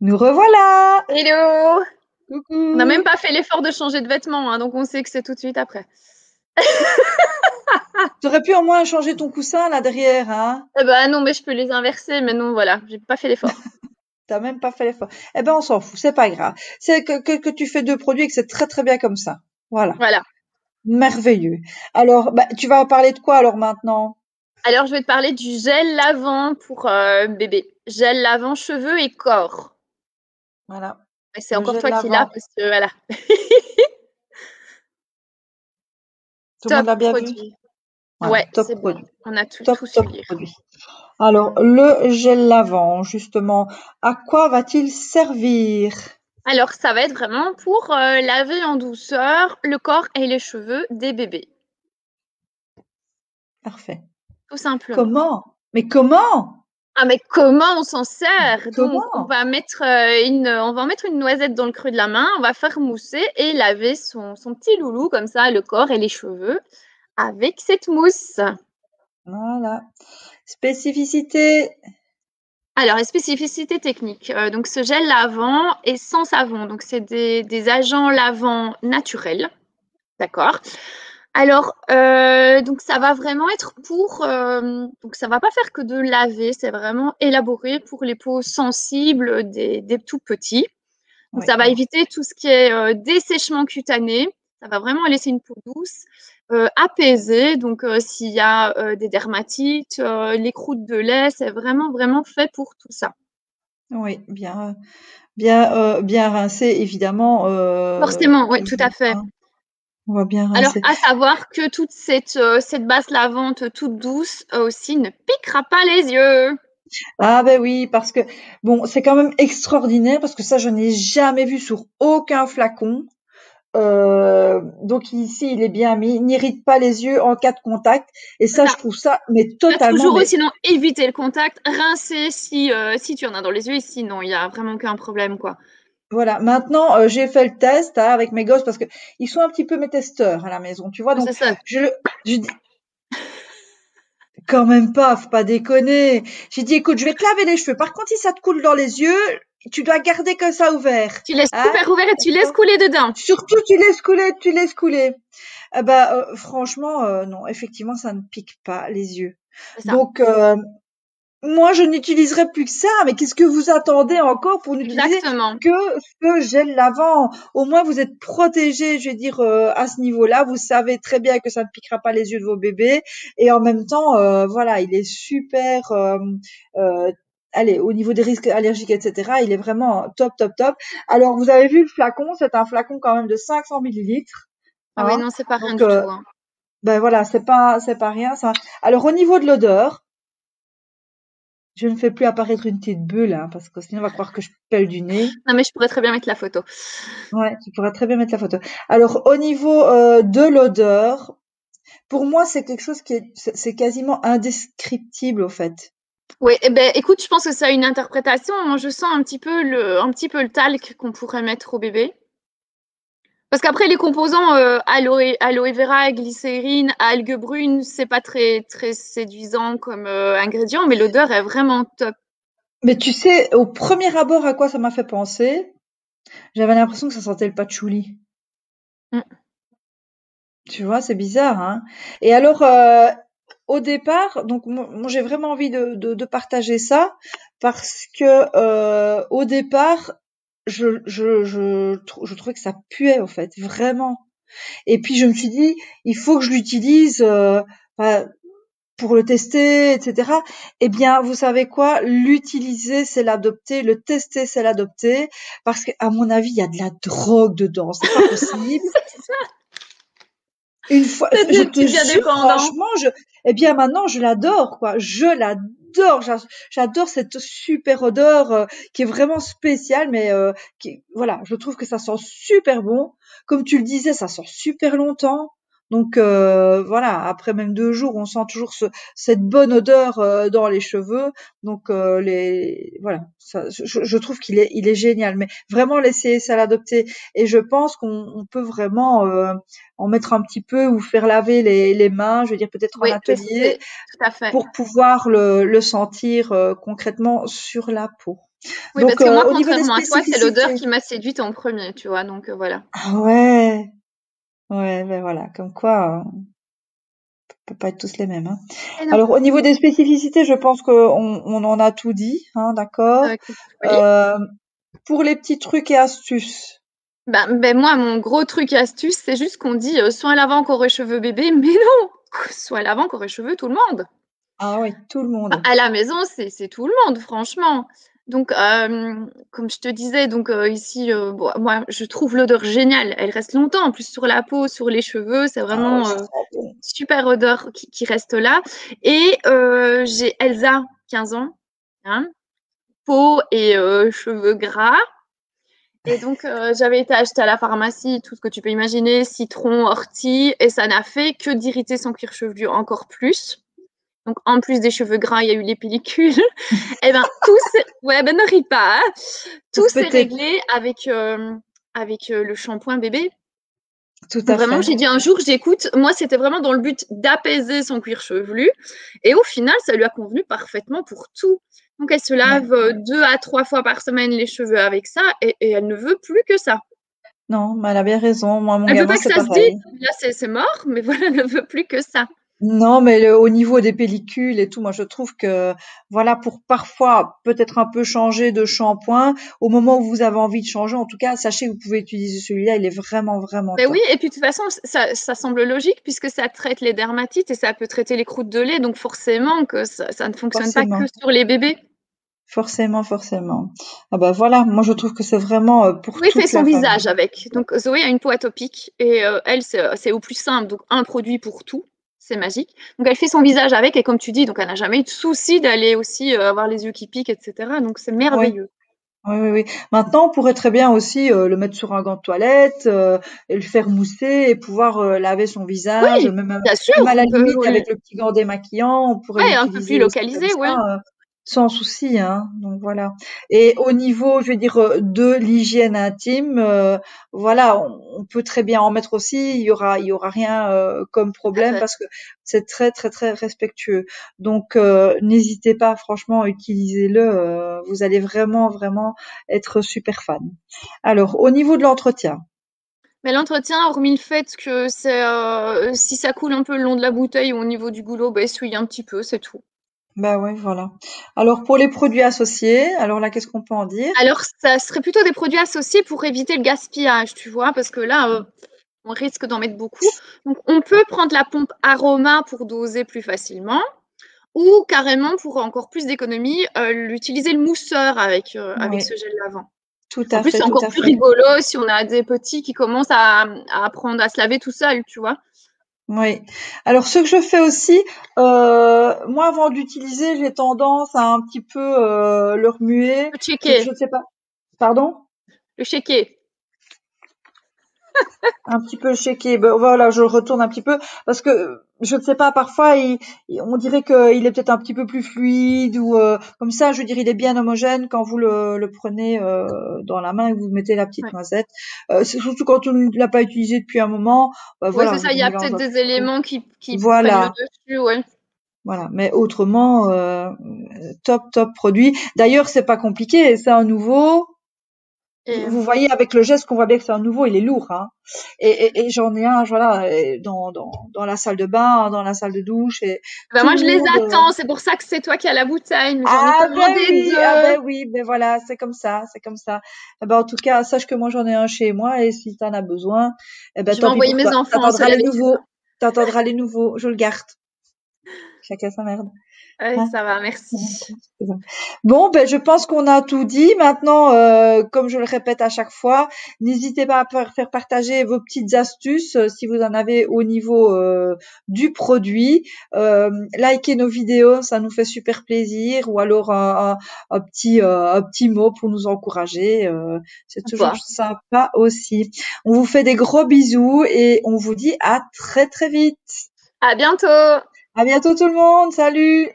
Nous revoilà! Hello! On n'a même Coucou! pas fait l'effort de changer de vêtements, hein, donc on sait que c'est tout de suite après. T'aurais pu au moins changer ton coussin là derrière, hein? Eh ben non, mais je peux les inverser, mais non, voilà, j'ai pas fait l'effort. T'as même pas fait l'effort. Eh ben on s'en fout, c'est pas grave. C'est que tu fais deux produits et que c'est très très bien comme ça. Voilà. Voilà. Merveilleux. Alors, bah, tu vas parler de quoi alors maintenant? Alors, je vais te parler du gel lavant pour bébé. Gel lavant cheveux et corps. Voilà. Et c'est Le encore gel toi qui l'as lavant. parce que voilà, Tout le monde top l'a bien vu? produit. Voilà, Ouais, top c'est bon. produit. On a tout, Top, tout su top lire. produit. Alors, le gel lavant, justement, à quoi va-t-il servir? Alors, ça va être vraiment pour laver en douceur le corps et les cheveux des bébés, Parfait. tout simplement. Comment? Mais comment? Ah mais comment on s'en sert? Donc Comment? on va en mettre une noisette dans le creux de la main, on va faire mousser et laver son petit loulou comme ça, le corps et les cheveux avec cette mousse. Voilà. Spécificité. Alors les spécificités techniques, donc ce gel lavant est sans savon, donc c'est des agents lavants naturels, d'accord? Alors, donc ça va vraiment être pour, donc ça va pas faire que de laver, c'est vraiment élaboré pour les peaux sensibles des tout petits. Donc, Oui, ça va éviter tout ce qui est dessèchement cutané. Ça va vraiment laisser une peau douce, apaisée. Donc, s'il y a des dermatites, les croûtes de lait, c'est vraiment, vraiment fait pour tout ça. oui, bien rincé, évidemment. Forcément, oui, tout à Toujours, fait. hein. On va bien Alors, rincer. à savoir que toute cette base lavante toute douce aussi ne piquera pas les yeux. Ah ben oui, parce que bon, c'est quand même extraordinaire parce que ça, je n'ai jamais vu sur aucun flacon. Donc ici, il est bien mis. Il n'irrite pas les yeux en cas de contact. Et C'est ça, je ça. trouve ça, mais Bah, totalement, toujours, mais sinon, éviter le contact, rincer si tu en as dans les yeux, et sinon, il n'y a vraiment aucun problème, quoi. voilà. Maintenant, j'ai fait le test hein, avec mes gosses parce que ils sont un petit peu mes testeurs à la maison, tu vois. Ouais, Donc c'est ça. je, je dis quand même pas, faut pas déconner. J'ai dit, écoute, je vais te laver les cheveux. Par contre, si ça te coule dans les yeux, tu dois garder que ça ouvert, Tu laisses hein. super ouvert et tu laisses couler dedans. Surtout, tu laisses couler, tu laisses couler. Ah bah, franchement, non, effectivement, ça ne pique pas les yeux. C'est ça. Donc, moi, je n'utiliserai plus que ça. Mais qu'est-ce que vous attendez encore pour n'utiliser Exactement. que ce gel lavant? Au moins, vous êtes protégés, je vais dire, à ce niveau-là. Vous savez très bien que ça ne piquera pas les yeux de vos bébés. Et en même temps, voilà, il est super. Euh, allez, au niveau des risques allergiques, etc., il est vraiment top, top, top. Alors, vous avez vu le flacon, c'est un flacon quand même de 500 millilitres. Ah oui, Hein. non, c'est pas rien Donc, du tout, hein. ben voilà, c'est pas rien ça. Alors, au niveau de l'odeur, je ne fais plus apparaître une petite bulle, hein, parce que sinon on va croire que je pèle du nez. Non, mais je pourrais très bien mettre la photo. Ouais, tu pourras très bien mettre la photo. Alors, au niveau de l'odeur, pour moi, c'est quelque chose qui c'est quasiment indescriptible, au fait. Oui, eh ben, écoute, je pense que ça a une interprétation. Moi, je sens un petit peu le talc qu'on pourrait mettre au bébé. Parce qu'après, les composants aloe vera, glycérine, algues brunes, c'est pas très, très séduisant comme ingrédient, mais l'odeur est vraiment top. Mais tu sais, au premier abord, à quoi ça m'a fait penser? J'avais l'impression que ça sentait le patchouli. Mm. Tu vois, c'est bizarre, hein? Et alors, au départ, donc moi j'ai vraiment envie de partager ça parce que au départ, je trouvais que ça puait en fait, vraiment. Et puis je me suis dit, il faut que je l'utilise enfin, pour le tester, etc. Eh bien, vous savez quoi? L'utiliser, c'est l'adopter. Le tester, c'est l'adopter. Parce qu'à mon avis, il y a de la drogue dedans. C'est pas possible. Une fois, je C'est te bien jure, dépendant. franchement, eh bien maintenant, je l'adore, quoi. Je l'adore. J'adore cette super odeur qui est vraiment spéciale, mais voilà, je trouve que ça sent super bon. Comme tu le disais, ça sent super longtemps. Donc voilà, après même 2 jours, on sent toujours cette bonne odeur dans les cheveux. Donc voilà, ça, je trouve il est génial. Mais vraiment, l'essayer, c'est à l'adopter. Et je pense qu'on peut vraiment en mettre un petit peu ou faire laver les mains. Je veux dire peut-être en Oui, atelier tout à fait. pour pouvoir le sentir concrètement sur la peau. Oui, parce Donc que moi, au niveau des contrairement à toi, c'est l'odeur spécificités. qui m'a séduite en premier, tu vois, donc voilà. Ah ouais, ouais, ben voilà, comme quoi. Peut pas être tous les mêmes, hein. Et non. Alors au niveau des spécificités, je pense qu'on en a tout dit, hein, d'accord. Écoute, oui. Euh, pour les petits trucs et astuces. Ben moi, mon gros truc astuce, c'est juste qu'on dit soin lavant corps et cheveux bébé, mais non, soin lavant corps et cheveux tout le monde. Ah oui, tout le monde. À la maison, c'est tout le monde, franchement. Donc, comme je te disais, donc ici, bon, moi, je trouve l'odeur géniale. Elle reste longtemps, en plus sur la peau, sur les cheveux, c'est Ah ouais, vraiment ça sent bon. super odeur qui reste là. Et j'ai Elsa, 15 ans, hein, peau et cheveux gras. Et donc, j'avais été acheter à la pharmacie tout ce que tu peux imaginer, citron, ortie, et ça n'a fait que d'irriter son cuir chevelu encore plus. Donc, en plus des cheveux gras, il y a eu les pellicules. Eh ben, ouais, ben ne ris pas, hein. Tout Pour s'est péter, réglé avec le shampoing bébé. tout à Vraiment, fait. j'ai dit un jour, j'écoute. Moi, c'était vraiment dans le but d'apaiser son cuir chevelu. Et au final, ça lui a convenu parfaitement pour tout. Donc, elle se Ouais. lave 2 à 3 fois par semaine les cheveux avec ça et elle ne veut plus que ça. Non, mais elle a bien raison. Moi, mon Elle veut gamin, pas que c'est ça se dise. pareil. Là, c'est mort, mais voilà, elle ne veut plus que ça. Non, mais au niveau des pellicules et tout, moi je trouve que voilà, pour parfois peut-être un peu changer de shampoing, au moment où vous avez envie de changer, en tout cas, sachez que vous pouvez utiliser celui-là, il est vraiment vraiment Ben oui, top. et puis de toute façon, ça semble logique puisque ça traite les dermatites et ça peut traiter les croûtes de lait, donc forcément que ça ne fonctionne pas que Forcément, sur les bébés. forcément, forcément. Ah bah voilà, moi je trouve que c'est vraiment pour Zoé fait toute son la famille. visage avec. Donc Zoé a une peau atopique et elle, c'est au plus simple, donc un produit pour tout, c'est magique. Donc elle fait son visage avec et comme tu dis, donc elle n'a jamais eu de souci d'aller aussi avoir les yeux qui piquent, etc. Donc c'est Oui, merveilleux. oui, oui, oui. Maintenant, on pourrait très bien aussi le mettre sur un gant de toilette et le faire mousser et pouvoir laver son visage, Oui, bien sûr, même à la on peut, limite avec le petit gant démaquillant, on pourrait ouais, un peu plus l'utiliser aussi comme localisé, ça. ouais. Sans souci, hein. Donc voilà. Et au niveau, je veux dire, de l'hygiène intime, voilà, on peut très bien en mettre aussi. Il y aura rien comme Tout à problème fait. parce que c'est très, très, très respectueux. Donc n'hésitez pas, franchement, utilisez-le. Vous allez vraiment, vraiment être super fan. Alors, au niveau de l'entretien. Mais l'entretien, hormis le fait que si ça coule un peu le long de la bouteille ou au niveau du goulot, bah, essuie un petit peu, c'est tout. Bah ouais, voilà. Alors pour les produits associés, alors là, qu'est-ce qu'on peut en dire? Alors, ça serait plutôt des produits associés pour éviter le gaspillage, tu vois, parce que là, on risque d'en mettre beaucoup. Donc, on peut prendre la pompe aroma pour doser plus facilement, ou carrément pour encore plus d'économie, l'utiliser le mousseur avec Oui, ce gel lavant. tout En à plus, fait, c'est tout encore à plus fait. rigolo si on a des petits qui commencent à apprendre à se laver tout seul, tu vois. Oui. Alors ce que je fais aussi, moi avant d'utiliser, j'ai tendance à un petit peu le remuer. Le Je checker, ne sais pas. Pardon? le checker. Un petit peu shaké. Ben, voilà, je retourne un petit peu parce que je ne sais pas. Parfois, on dirait qu'il est peut-être un petit peu plus fluide ou comme ça. Je veux dire, il est bien homogène quand vous le prenez dans la main et que vous mettez la petite Ouais. noisette. C'est surtout quand on ne l'a pas utilisé depuis un moment. Ouais, Voilà, c'est je veux ça, il dire, y on a mélange peut-être un des petit peu. éléments qui prennent le Voilà. dessus, ouais. Voilà, mais autrement, top, top produit. D'ailleurs, c'est pas compliqué, c'est un nouveau. Et Vous voyez avec le geste qu'on voit bien que c'est un nouveau, il est lourd, hein. Et j'en ai un, voilà, dans la salle de bain, dans la salle de douche, et bah, tout moi, le je les monde. attends, c'est pour ça que c'est toi qui as la bouteille, mais j'en ai Ah commandé 2. ben oui, ben voilà, c'est comme ça, c'est comme ça. Eh ben en tout cas, sache que moi j'en ai un chez moi, et si t'en as besoin, eh ben Je vais tant pis envoyer pour mes toi. enfants se laver dessus. T'attendras les nouveaux, je le garde. Chacun sa merde. Ouais, Hein. ça va, merci. Bon, ben, je pense qu'on a tout dit. Maintenant, comme je le répète à chaque fois, n'hésitez pas à faire partager vos petites astuces si vous en avez au niveau du produit. Likez nos vidéos, ça nous fait super plaisir. Ou alors un petit mot pour nous encourager. C'est toujours Bon, sympa aussi. On vous fait des gros bisous et on vous dit à très très vite. à bientôt! À bientôt tout le monde. Salut!